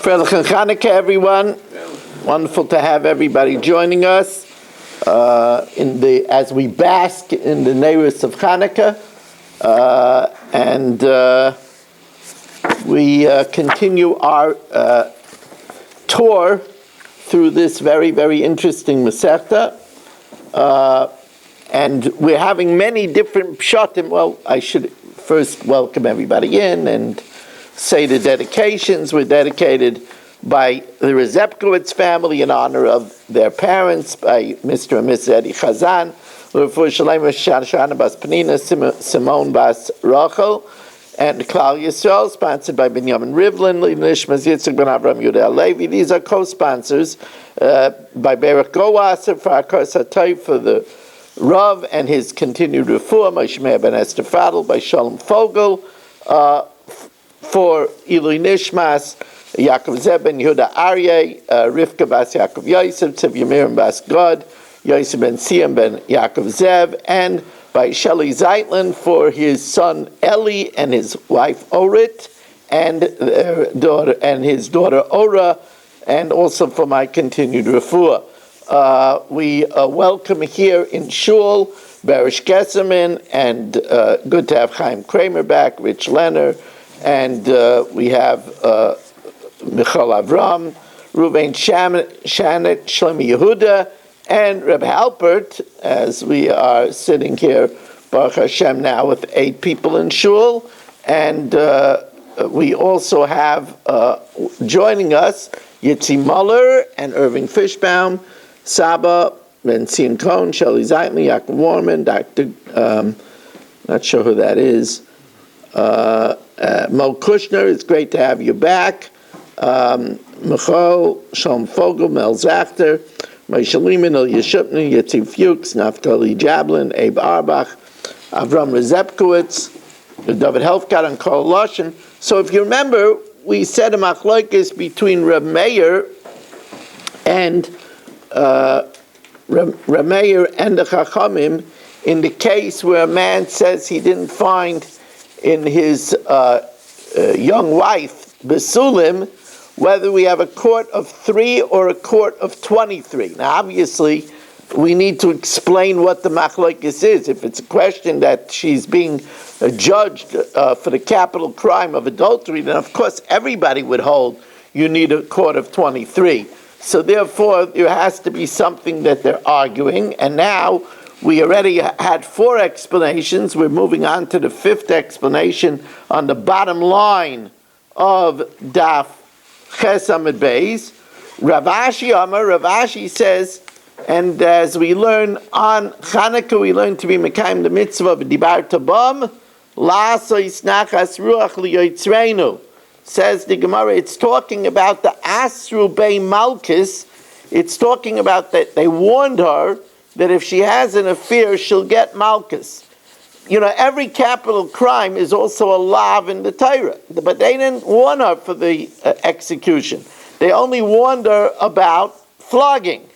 Freilich Chanukah, everyone. Wonderful to have everybody joining us as we bask in the Neiros of Chanukah, and we continue our tour through this very, very interesting Masechta, and we're having many different pshatim. Well, I should first welcome everybody in and say the dedications were dedicated by the Rezepkowitz family in honor of their parents, by Mr. and Mrs. Eddie Chazan, L'Refuah Shalema Shana Bas Penina, Simone Bas Rachel, and Klal Yisrael, sponsored by Binyamin Rivlin, Nishmas Yitzchak Ben Avram Yudel Levi. These are co-sponsors by Berach Gowaser for Akar Satay for the Rav and his continued refuah, by Shmeir Ben Esther Fadl, by Shalom Fogel, for Ilui Nishmas, Yaakov Zeb Ben Yehuda Aryeh, Rivka Bas Yaakov Yosef, Tziv Yamirim Bas God, Yosef Ben Siyam Ben Yaakov Zeb, and by Shelley Zeitlin for his son Eli and his wife Orit, and his daughter Ora, and also for my continued refuah. We welcome here in Shul Barish Gesserman, and good to have Chaim Kramer back, Rich Lenner, and we have Michal Avram, Ruvain Shanet, Shlomi Yehuda, and Reb Halpert, as we are sitting here, Baruch Hashem, now with 8 people in Shul. And we also have joining us Yitzi Muller and Irving Fishbaum, Saba, Ben Sion Cohn, Shelley Zeitlin, Yaakov Warman, Dr. Not sure who that is. Mo Kushner, it's great to have you back. Michal, Shalom Fogel, Mel Zachter, Moshe Lehman, El Yeshupny, Yitziv Fuchs, Naftali Jablin, Abe Arbach, Avram Rezepkowitz, David Helfgott, and Karl Lushin. So if you remember, we said a machlokes between Reb Meir and Reb Meir and the Chachamim in the case where a man says he didn't find in his young wife Besulim, whether we have a court of 3 or a court of 23. Now, obviously, we need to explain what the machlokes is. If it's a question that she's being judged for the capital crime of adultery, then of course everybody would hold you need a court of 23. So therefore, there has to be something that they're arguing. And now, we already had 4 explanations. We're moving on to the 5th explanation on the bottom line of Daf Ches Amud Beis. Rav Ashi says, and as we learn on Chanukah, we learn to be mekayim the mitzvah of dibar tabam la'asos nachas ruach liyotzreinu. Says the Gemara, it's talking about the Asru Bei Malchus. It's talking about that they warned her that if she has an affair, she'll get Malchus. You know, every capital crime is also a lav in the Torah, but they didn't warn her for the execution. They only warned her about flogging.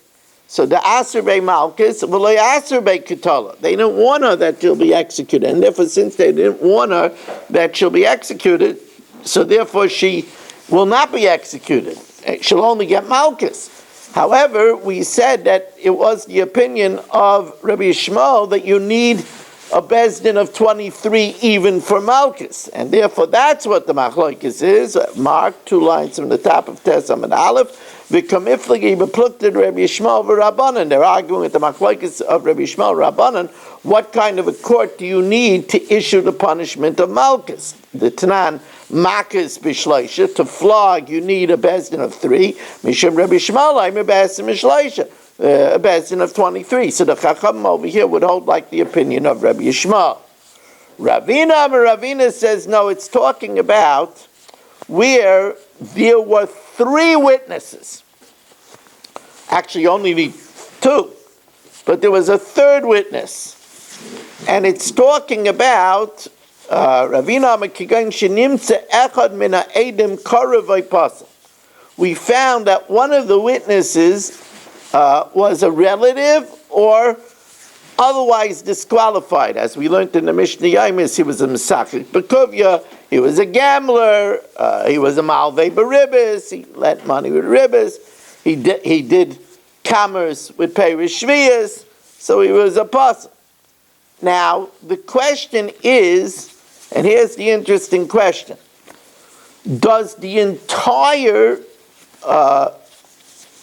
So the Asr Bei Malchus, v'lo Asr Bei Ketala. They didn't warn her that she'll be executed, and therefore, since they didn't warn her that she'll be executed, so therefore she will not be executed. She'll only get Malchus. However, we said that it was the opinion of Rabbi Yishmael that you need a bezdin of 23 even for Malchus. And therefore, that's what the machlokes is. Mark 2 lines from the top of Tes Amud Aleph. V'kamiflagi beplukted Rabbi Yishmael v'Rabbanan. They're arguing with the machlokes of Rabbi Yishmael Rabbanan. What kind of a court do you need to issue the punishment of Malchus? The Tanan, Makas b'shleisha, to flog you need a bezdin of 3. Mishum Rabbi Yishmael, I'm a bezdin b'shleisha. A bezdin of 23. So the Chacham over here would hold like the opinion of Rabbi Yishmael. Ravina says, no, it's talking about where there were 3 witnesses. Actually, only need 2. But there was a 3rd witness. And it's talking about Ravina Mekigan Shenimtze Echad Mina Edim Koravai Pasal. We found that one of the witnesses was a relative or otherwise disqualified. As we learned in the Mishnah Yomis, he was a Mesachik Bekuvya, he was a gambler, he was a Malvei Beribis, he lent money with Ribis, he did commerce with Perish Shvias, so he was a apostle. Now, the question is, and here's the interesting question, does the entire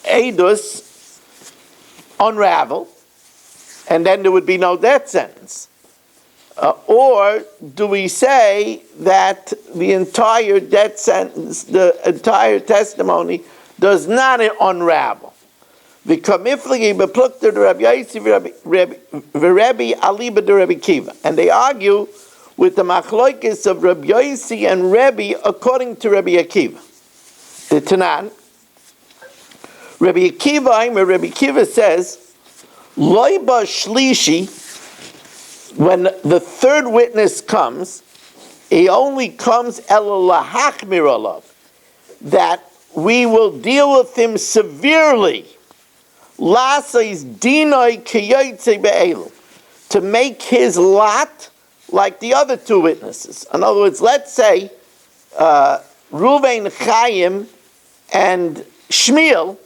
Eidos unravel, and then there would be no death sentence? Or do we say that the entire death sentence, the entire testimony, does not unravel? And they argue with the machloikis of Rabbi Yosi and Rebbe according to Rabbi Akiva. The Tanan, Rabbi Akiva says, Loiba Shlishi, when the third witness comes, he only comes elahachmir olav, that we will deal with him severely, lasais dinoi kiyotze be'elu, to make his lot like the other two witnesses. In other words, let's say Ruvain, Chaim, and Shmuel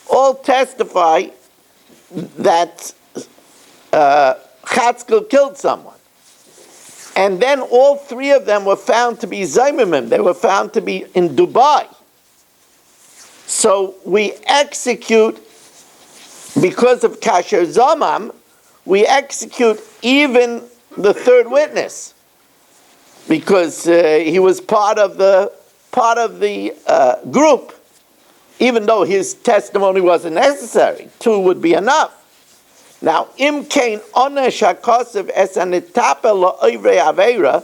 all testify that Chatzkel killed someone. And then all three of them were found to be Zaymimim. They were found to be in Dubai. So we execute, because of Kasher Zamam, we execute even the third witness, because he was part of the group, even though his testimony wasn't necessary. 2 would be enough. Now, imkain onesh hakosev es anitapel la'ovrei aveira,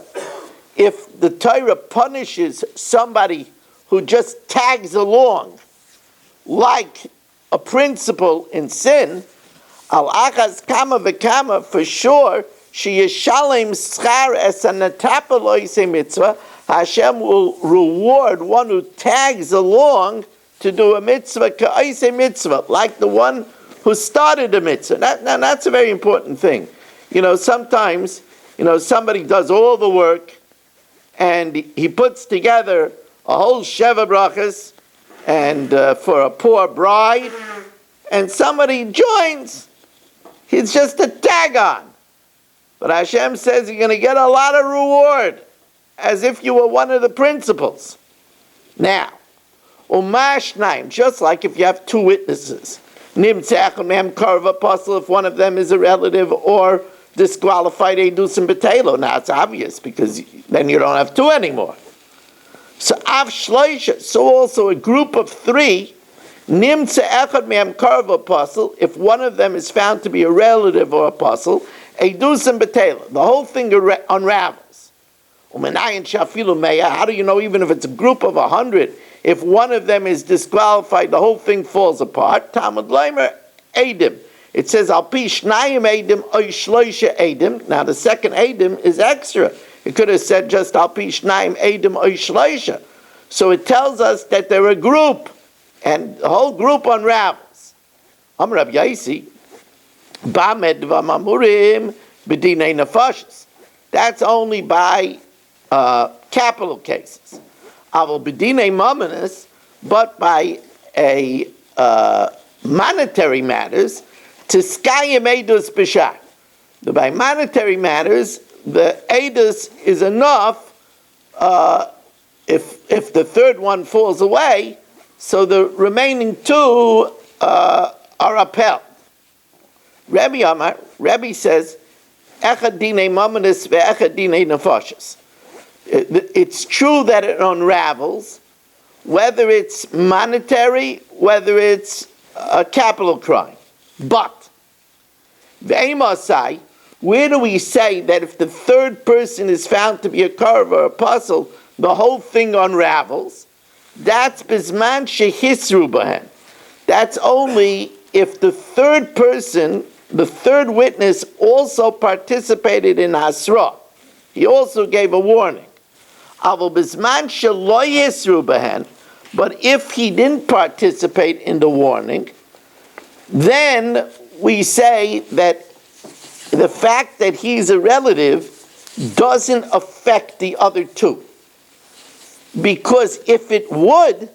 if the Torah punishes somebody who just tags along like a principle in sin, al achaz kama v'kama, for sure, she yishalem schar es anitapel lo'isei mitzvah, Hashem will reward one who tags along to do a mitzvah ka'isei mitzvah, like the one who started the mitzvah. Now that's a very important thing. Sometimes, somebody does all the work and he puts together a whole Sheva brachas and for a poor bride, and somebody joins. He's just a tag on. But Hashem says you're going to get a lot of reward, as if you were one of the principals. Now, umashnaim, just like if you have two witnesses, if one of them is a relative or disqualified edus and betelo. Now it's obvious, because then you don't have two anymore. So av shloisha, so also a group of 3, if one of them is found to be a relative or apostle, edus and betelo, the whole thing unravels. How do you know, even if it's a group of 100, if one of them is disqualified, the whole thing falls apart? Talmud Leimer Eidim. It says, Al pi shnayim Eidim oy shloisha Eidim. Now the second Eidim is extra. It could have said just Al pi shnayim Eidim oy shloisha. So it tells us that they're a group, and the whole group unravels. Am Rabbi Yaisi, Bamed v'mamurim b'dinei nefashos. That's only by capital cases. Aval b'dinei mamanis, but by a monetary matters, to skayim edus b'shar. By monetary matters, the edus is enough if the third one falls away, so the remaining 2 are upheld. Rebbe says, echad dinei mamanis ve'echad dinei nefashos. It's true that it unravels, whether it's monetary, whether it's a capital crime. But, V'emasai, where do we say that if the third person is found to be a Korav or apostle, the whole thing unravels? That's Bizman Shehisru Bahen. That's only if the third person, the third witness, also participated in Hasra. He also gave a warning. But if he didn't participate in the warning, then we say that the fact that he's a relative doesn't affect the other two. Because if it would,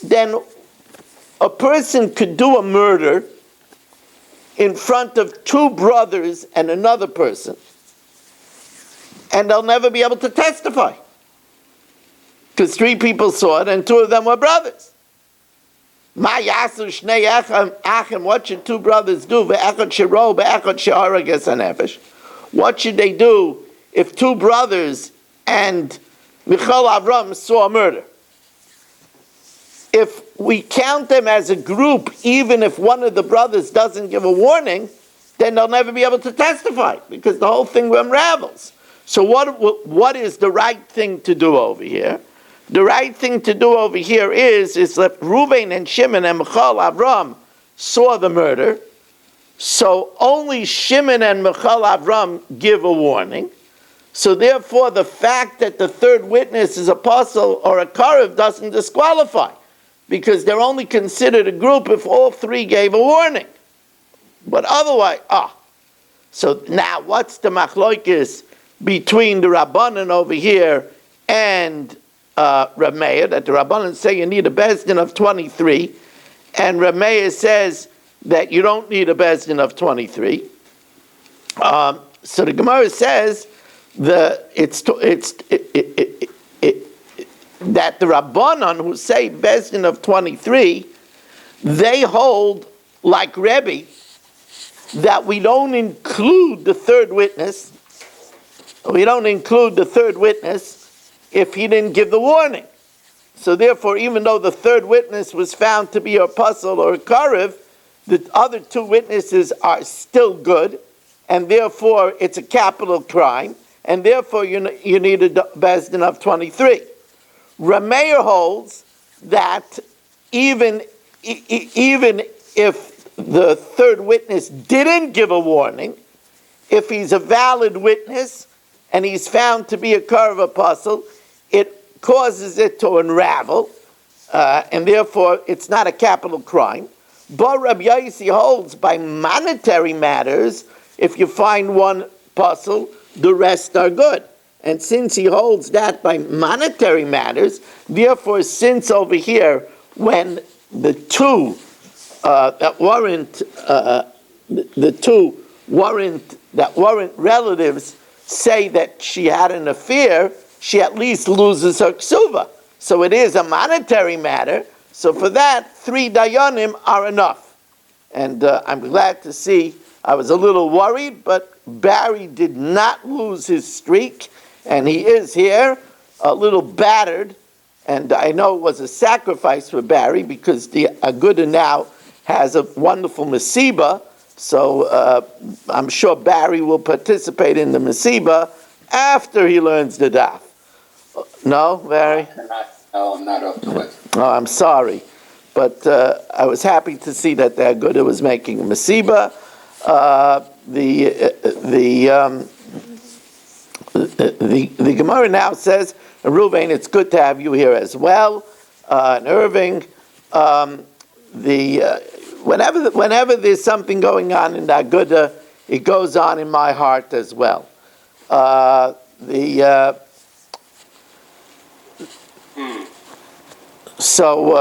then a person could do a murder in front of two brothers and another person, and they'll never be able to testify. Because three people saw it and two of them were brothers. Ma yasu shnei achim, what should two brothers do? Ve'echad shero, ve'echad she'arag es hanefesh. What should they do if two brothers and Michal Avram saw a murder? If we count them as a group, even if one of the brothers doesn't give a warning, then they'll never be able to testify because the whole thing unravels. So what is the right thing to do over here? The right thing to do over here is that Reuven and Shimon and Michal Avram saw the murder, so only Shimon and Michal Avram give a warning. So therefore, the fact that the third witness is a apostle or a karev doesn't disqualify, because they're only considered a group if all three gave a warning. But otherwise, so now what's the machlokes between the Rabbanan over here and Rav Meir, that the Rabbanan say you need a bezdin of 23, and Rav Meir says that you don't need a bezdin of 23. So the Gemara says that the Rabbanan who say bezdin of 23, they hold like Rebbe that we don't include the third witness. We don't include the third witness if he didn't give the warning. So therefore, even though the third witness was found to be a apostle or a karev, the other two witnesses are still good, and therefore it's a capital crime, and therefore you need a bezdin of 23. Rameir holds that even if the third witness didn't give a warning, if he's a valid witness and he's found to be a karev apostle, it causes it to unravel, and therefore it's not a capital crime. But Rabbi Yossi holds by monetary matters, if you find one apostle, the rest are good. And since he holds that by monetary matters, therefore, since over here, when the two that weren't relatives say that she had an affair, she at least loses her ksuva. So it is a monetary matter. So for that, 3 dayanim are enough. And I'm glad to see, I was a little worried, but Barry did not lose his streak, and he is here, a little battered. And I know it was a sacrifice for Barry because the Aguda now has a wonderful masiba. So I'm sure Barry will participate in the masiba after he learns the daf. No, Barry? No, I'm not up to it. Oh, I'm sorry. But I was happy to see that the Aguda was making a masiba. The Gemara now says, Reuven, it's good to have you here as well. And Irving, whenever there's something going on in the Aguda, it goes on in my heart as well. So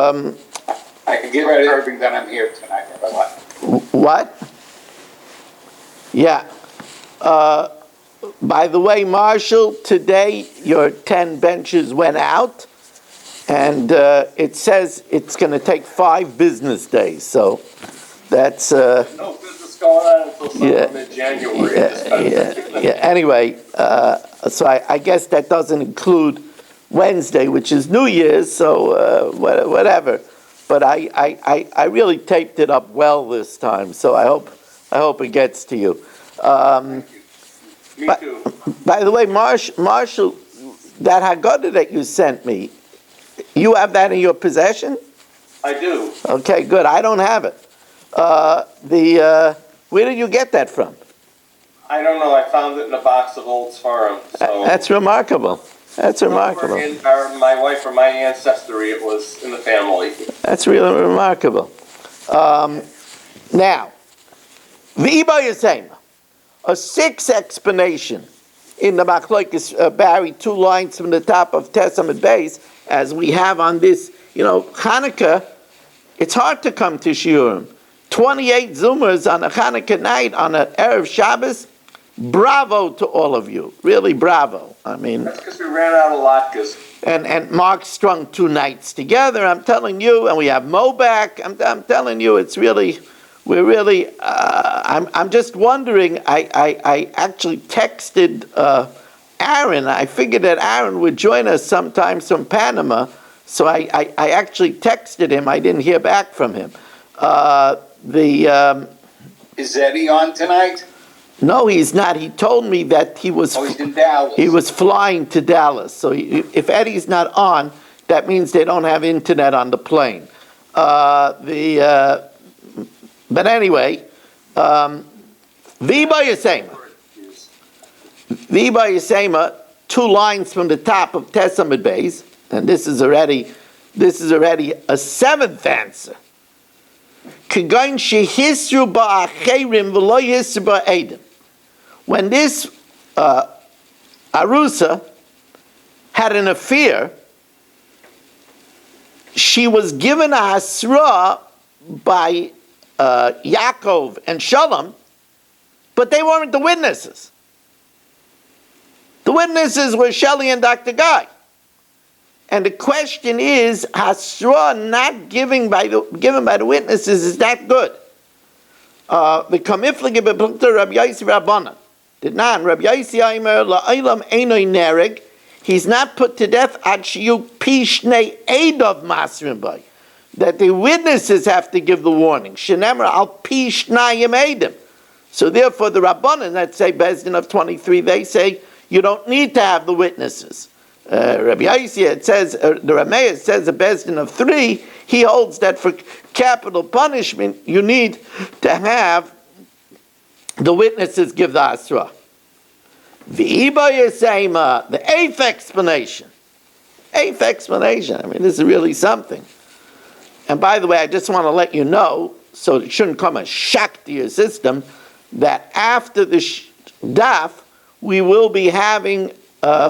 I can get ready, Irving, that I'm here tonight. What? Yeah. By the way, Marshall, today your 10 benches went out, and it says it's going to take 5 business days. So that's no business going on until mid-January. Yeah. Anyway, so I guess that doesn't include Wednesday, which is New Year's. So whatever. But I really taped it up well this time. So I hope it gets to you. Me too. By the way, Marshall, that Haggadah that you sent me, you have that in your possession? I do. Okay, good. I don't have it. Where did you get that from? I don't know. I found it in a box of Old Farm. So That's remarkable. That's remarkable. In my wife or my ancestry, it was in the family. That's really remarkable. Now, V'iba Yisema. a sixth explanation in the Machlokes Barry, 2 lines from the top of Testament base, as we have on this, Hanukkah. It's hard to come to Shiurim. 28 Zumers on a Hanukkah night, on an Erev Shabbos. Bravo to all of you. Really bravo. I mean, That's because we ran out of latkes. and Mark strung 2 nights together. I'm telling you, and we have Mo back. I'm telling you, it's really, we're really. I'm just wondering. I actually texted Aaron. I figured that Aaron would join us sometimes from Panama, so I actually texted him. I didn't hear back from him. Is Eddie on tonight? No, he's not. He told me that he was. Oh, he's in Dallas. He was flying to Dallas. So if Eddie's not on, that means they don't have internet on the plane. But anyway, Viba Yisema, 2 lines from the top of Testament base, and this is already a 7th answer. When this Arusa had an affair, she was given a hasra by Yaakov and Shalom, but they weren't the witnesses. The witnesses were Shelley and Dr. Guy. And the question is, hasra not given by the witnesses, is that good? The kamiflige beplukta Rabbi Yossi Rabbanan did not. Rabbi Yossi Aimer la'olam einoi nereg. He's not put to death ad shiyu pishnei eidov masrim bay. That the witnesses have to give the warning. Shenemer al pishnayim eidim. So therefore, the Rabbanan that say Bezdin of 23, they say you don't need to have the witnesses. Rabbi Yossi, it says, the Rameya says a Bezdin of 3, he holds that for capital punishment, you need to have the witnesses give the Asra. The Iba Yisema, the 8th explanation. 8th explanation, I mean, this is really something. And by the way, I just want to let you know, so it shouldn't come as shock to your system, that after the Daf, we will be having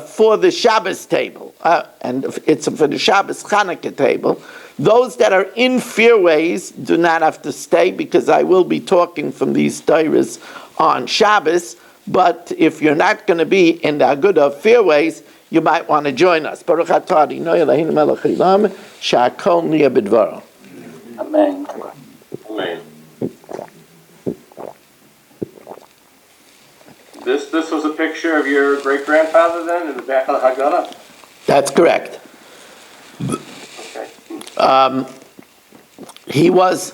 for the Shabbos table, and it's for the Shabbos Chanukah table. Those that are in fairways do not have to stay, because I will be talking from these Torahs on Shabbos. But if you're not going to be in the Agudah fairways, you might want to join us. Baruch atah Adonai Eloheinu melech haolam, she'hakol niya b'dvaro. Amen. Amen. This was a picture of your great-grandfather then in the back of the Haggadah? That's correct. Okay. He was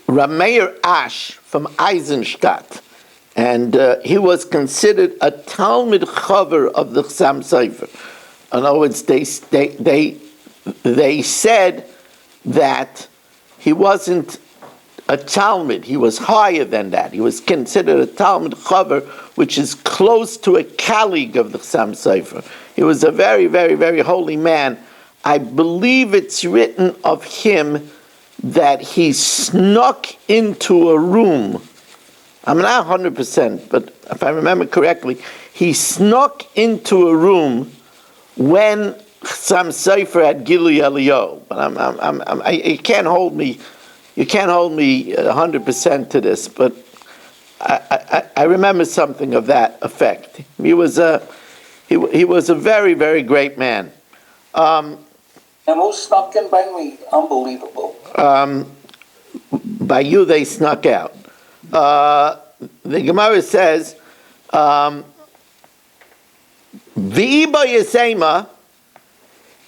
Rameir Ash from Eisenstadt, and he was considered a Talmud Chaver of the Chassam Sofer. In other words, they said that he wasn't a Talmud, he was higher than that. He was considered a Talmud Chaver, which is close to a colleague of the Chassam Sofer. He was a very, very, very holy man. I believe it's written of him that he snuck into a room. I'm not 100%, but if I remember correctly, he snuck into a room when Chassam Sofer had Gilui Eliyahu. But you can't hold me 100% to this, but I remember something of that effect. He was a very, very great man. And who snuck in by me? Unbelievable. By you, they snuck out. The Gemara says, "V'iba Yisema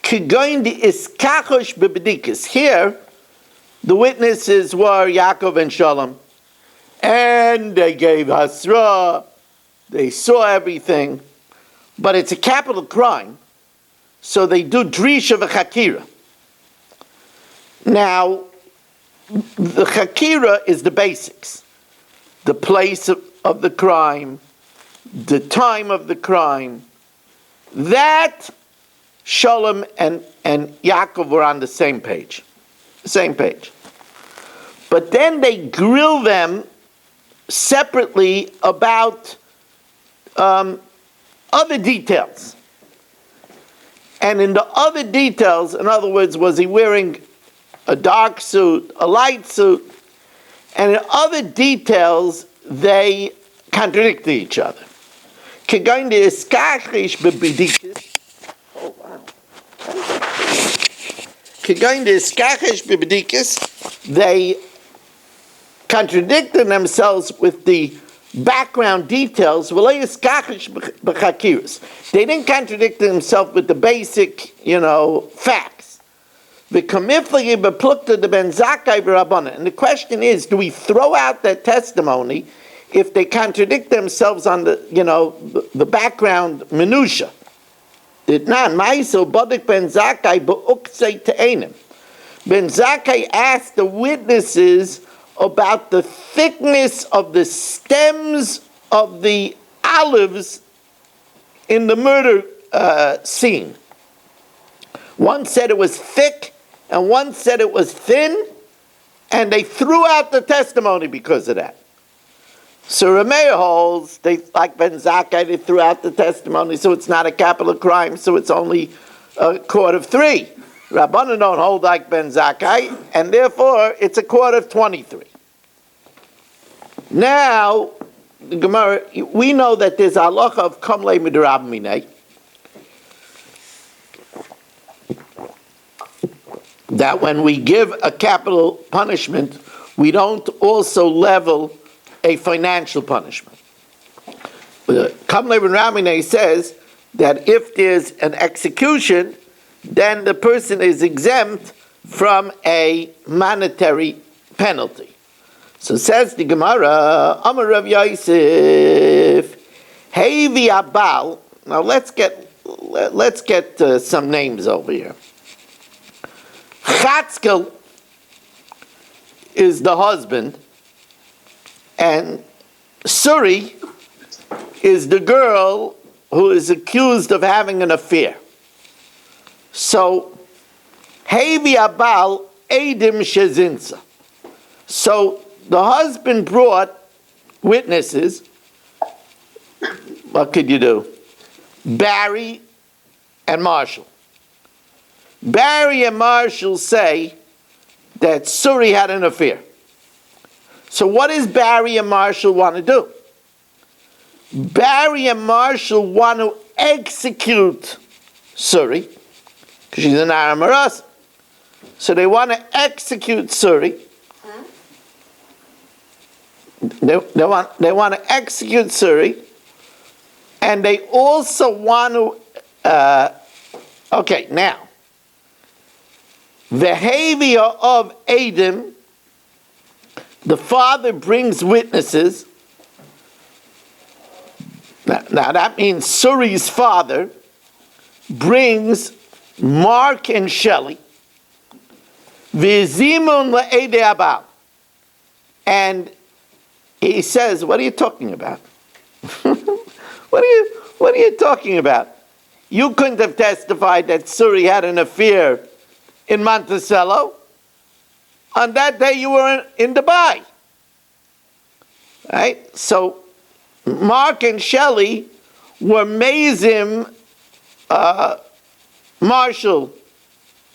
kigoin di iskachosh bebedikas." Here, the witnesses were Yaakov and Shalom, and they gave Hasra. They saw everything, but it's a capital crime, so they do Drisha v'Chakira. Now, the Chakira is the basics. The place of the crime, the time of the crime. That Shalom and Yaakov were on the same page. Same page. But then they grill them separately about other details. And in the other details, in other words, was he wearing a dark suit, a light suit? And in other details, they contradict each other. Oh, wow. They contradicted themselves with the background details. They didn't contradict themselves with the basic, facts. And the question is, do we throw out their testimony if they contradict themselves on the, the background minutia? Ben Zakkai asked the witnesses about the thickness of the stems of the olives in the murder scene. One said it was thick, and one said it was thin, and they threw out the testimony because of that. So Rameir holds, like Ben Zakkai, they threw out the testimony, so it's not a capital crime, so it's only a court of 3. Rabbanan don't hold like Ben Zakkai, and therefore it's a court of 23. Now, the Gemara, we know that there's a halacha of kamlei midrab minei, that when we give a capital punishment, we don't also level a financial punishment. Kamlei midrab minei says that if there's an execution, then the person is exempt from a monetary penalty. So says the Gemara, Amar Rav Yosef, Hevi Abal. Now let's get some names over here. Chatzkel is the husband, and Suri is the girl who is accused of having an affair. So, Hevi Abal Edim Shezinsa. So, the husband brought witnesses. What could you do? Barry and Marshall. Barry and Marshall say that Suri had an affair. So what does Barry and Marshall want to do? Barry and Marshall want to execute Suri, because she's an Aramaras. So they want to execute Suri. They want to execute Suri, and they also want to. Okay, now the behavior of Adam. The father brings witnesses. Now that means Suri's father brings Mark and Shelley. V'zimun le'edei abal. And he says, what are you talking about? What are you talking about? You couldn't have testified that Suri had an affair in Monticello. On that day you were in Dubai. Right? So Mark and Shelley were Mazim, Marshall,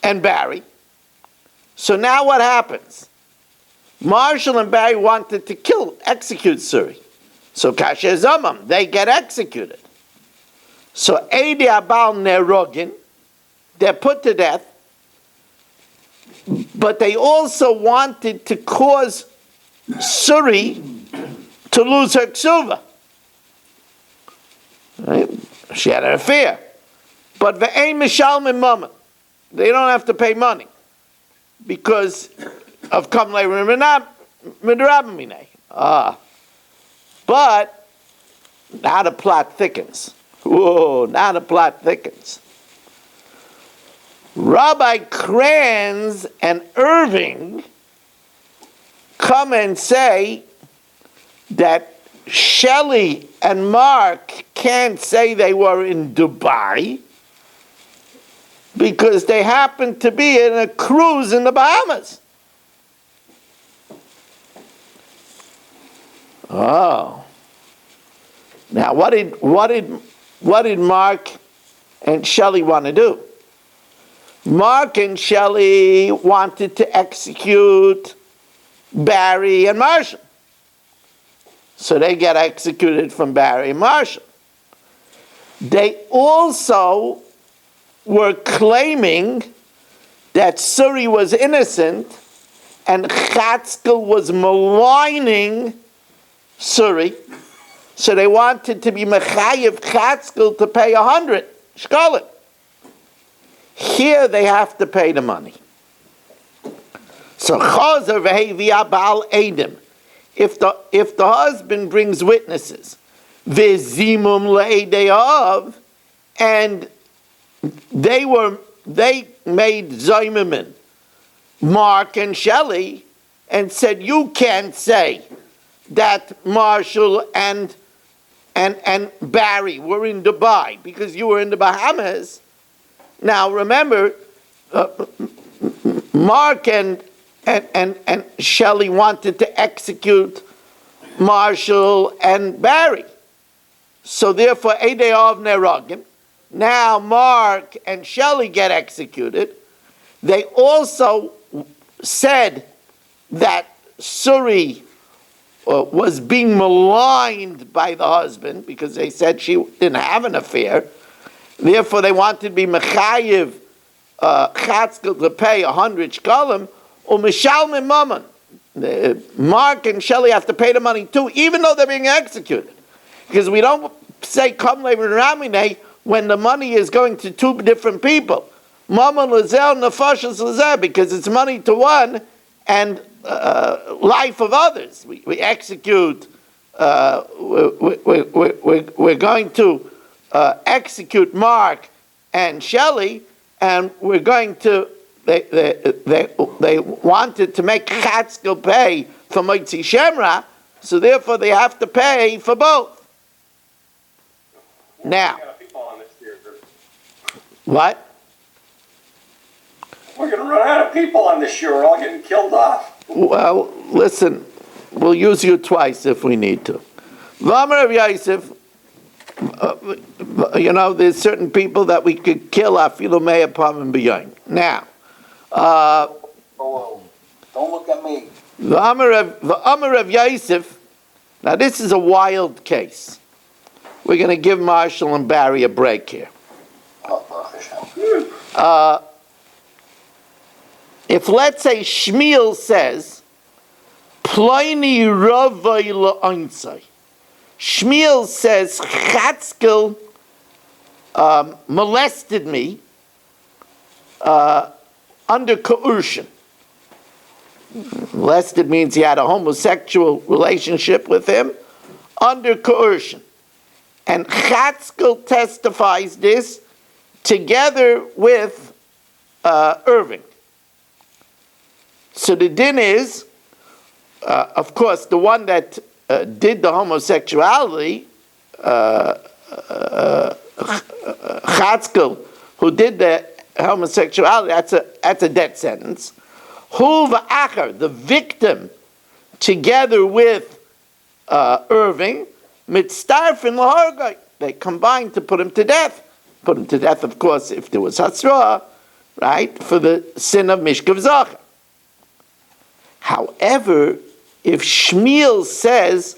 and Barry. So now what happens? Marshall and Barry wanted to execute Suri. So Kasher Zamam, they get executed. So Eidi Abal Nerogin, they're put to death, but they also wanted to cause Suri to lose her ksuva. Right? She had an affair. But ve'ein mishalmin mama, they don't have to pay money because of kamlei midrab minei. But now the plot thickens. Whoa, now the plot thickens. Rabbi Kranz and Irving come and say that Shelley and Mark can't say they were in Dubai because they happened to be in a cruise in the Bahamas. Oh. Now, what did Mark and Shelley want to do? Mark and Shelley wanted to execute Barry and Marshall. So they get executed from Barry and Marshall. They also were claiming that Suri was innocent and Chatzkel was maligning Suri. So they wanted to be Mechayev Chatzkel to pay 100 shkolim. Here they have to pay the money. So Chazer v'hevia ba'al edim. If the husband brings witnesses, v'zimum le'edeyav, and they made Zaymimin, Mark and Shelley, and said, you can't say that Marshall and Barry were in Dubai because you were in the Bahamas. Now remember, Mark and Shelley wanted to execute Marshall and Barry. So therefore, Edeyav Neragim. Now Mark and Shelley get executed. They also said that Suri was being maligned by the husband because they said she didn't have an affair. Therefore, they wanted to be Mechayev Chatzkel to pay 100 shkolim, or Mishalmim Mammon. Mark and Shelley have to pay the money too, even though they're being executed. Because we don't say Kam Lever Ramine when the money is going to two different people. Mammon Lazel, Nefashas Lazel, because it's money to one and life of others. We execute, we're going to execute Mark and Shelley, and we're going to, they wanted to make Chatzkel pay for Moitzi Shemra, so therefore they have to pay for both. Now, what? We're going to run out of people on this show. We're all getting killed off. Well, listen, we'll use you twice if we need to. V'amar of Yosef, there's certain people that we could kill afilu mea pamim b'yoyim. Now, Don't look at me. V'amar of Yosef, now this is a wild case. We're going to give Marshall and Barry a break here. If let's say Shmuel says, Ploini ravai la'ansai. Shmuel says, Chatzkel molested me under coercion. Molested means he had a homosexual relationship with him under coercion. And Chatzkel testifies this together with Irving. So the din is, of course, the one that did the homosexuality, Chatzkel, who did the homosexuality, that's a death sentence. Hu v'achar, the victim, together with Irving, mitztarfin l'hargai, they combined to put him to death. Put him to death, of course, if there was Hatzra, right, for the sin of Mishkav Zachar. However, if Shmuel says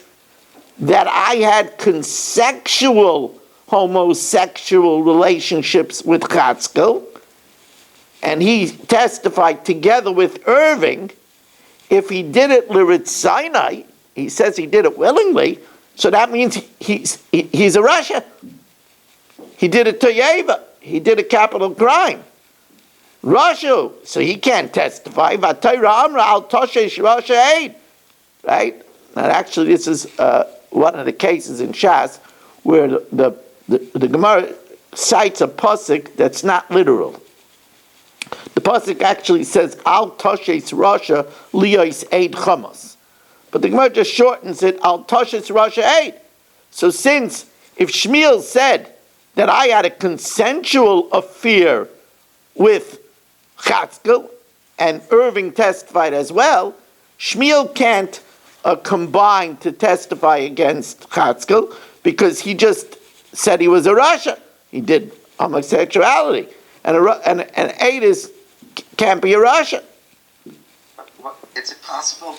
that I had consensual homosexual relationships with Chatzkel, and he testified together with Irving, if he did it Lirit Sinai, he says he did it willingly, so that means he's a Russia. He did it to Yeva. He did a capital crime. Rashu, so he can't testify. Right? Now, actually, this is one of the cases in Shas where the Gemara cites a pasuk that's not literal. The pasuk actually says Al Toshes Rasha Liyos Eid Chamas, but the Gemara just shortens it Al Toshes Rasha Eid. So, since if Shmuel said that I had a consensual affair with Chatzkel, and Irving testified as well, Shmuel can't combined to testify against Chatzkel because he just said he was a Rasha. He did homosexuality. And an Aedis can't be a Rasha. Is it possible?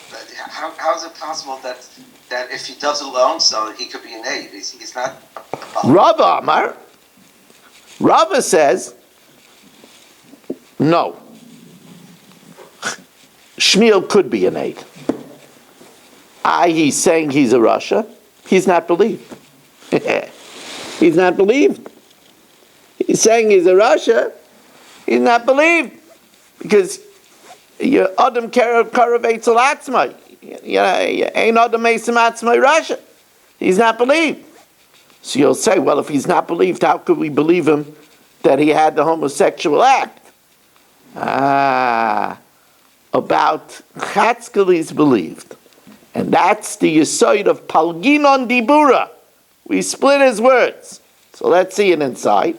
How is it possible that if he does alone, so he could be an aid? He's not. Rava Amar. Rava says no. Shmuel could be an aid. He's saying he's a Rasha. He's not believed. He's not believed. He's saying he's a Rasha. He's not believed because you Adam Karavetz Alatzma. Ain't Adam Mesim Atzma Rasha. He's not believed. So you'll say, well, if he's not believed, how could we believe him that he had the homosexual act? About Chatzkel he's believed. And that's the Yesod of Palginon Dibura. We split his words. So let's see it inside.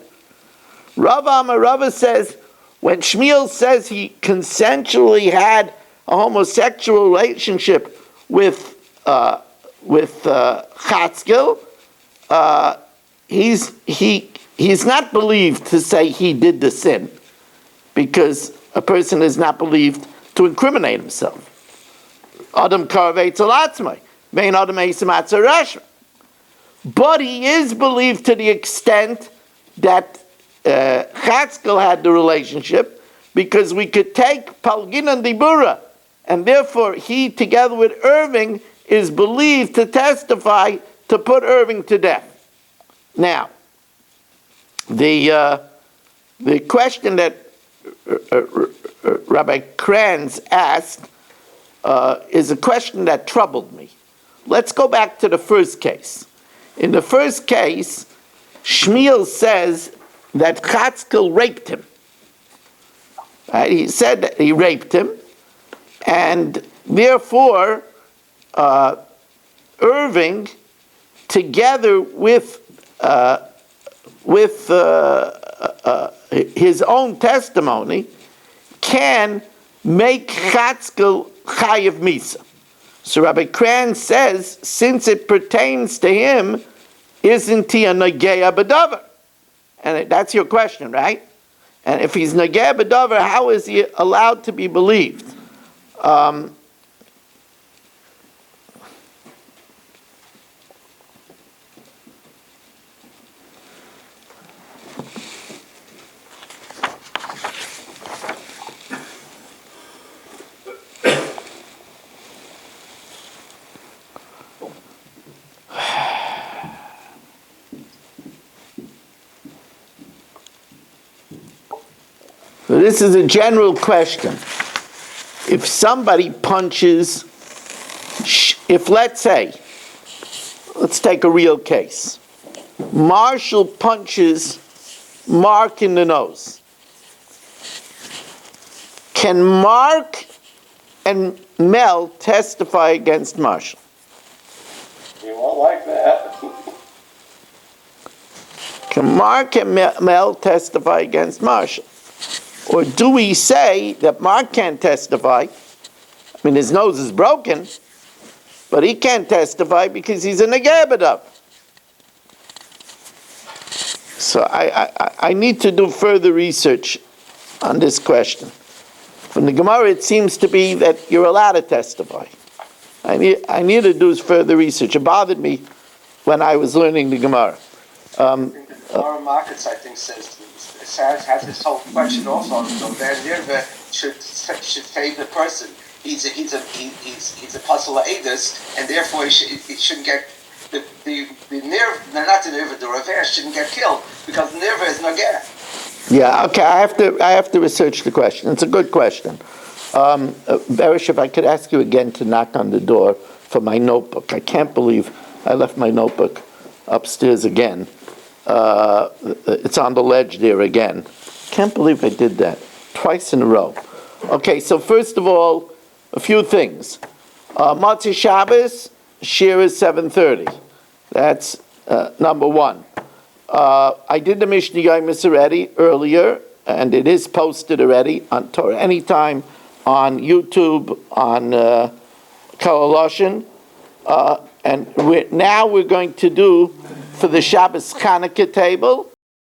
Rava says, when Shmuel says he consensually had a homosexual relationship with Chatzkel, he's not believed to say he did the sin, because a person is not believed to incriminate himself. Adam Karavetz Alatzmai, Vein Adam Eisim Atzer Rasha. But he is believed to the extent that Chatzkel had the relationship, because we could take Palgin and Dibura, and therefore he, together with Irving, is believed to testify to put Irving to death. Now, the question that Rabbi Kranz asked is a question that troubled me. Let's go back to the first case. In the first case, Shmuel says that Chatzkel raped him. Right? He said that he raped him, and therefore Irving, together with his own testimony, can make Chatzkel chayiv misa. So Rabbi Kranz says, since it pertains to him, isn't he a nageya b'davar? And that's your question, right? And if he's nageya b'davar, how is he allowed to be believed? So this is a general question. If somebody punches, let's take a real case. Marshall punches Mark in the nose. Can Mark and Mel testify against Marshall? You won't like that. Can Mark and Mel testify against Marshall? Or do we say that Mark can't testify? I mean, his nose is broken, but he can't testify because he's a negabadav. So I need to do further research on this question. From the Gemara, it seems to be that you're allowed to testify. I need to do further research. It bothered me when I was learning the Gemara. The Gemara Markets, I think, has this whole question also. So that Nirva should favor the person. He's a puzzle Aedis, and therefore he shouldn't get the Nirva. Not the Nirva, the Rever shouldn't get killed because the Nirva is Nageh. Yeah, okay. I have to research the question. It's a good question. Barish, if I could ask you again to knock on the door for my notebook. I can't believe I left my notebook upstairs again. It's on the ledge there again. Can't believe I did that twice in a row. Okay, so first of all, a few things. Motzei Shabbos, Shir is 7:30. That's number one. I did the Mishnah Yomis already earlier, and it is posted already on Torah Anytime, on YouTube, on Kalaloshin, And now we're going to do for the Shabbos Chanukah table.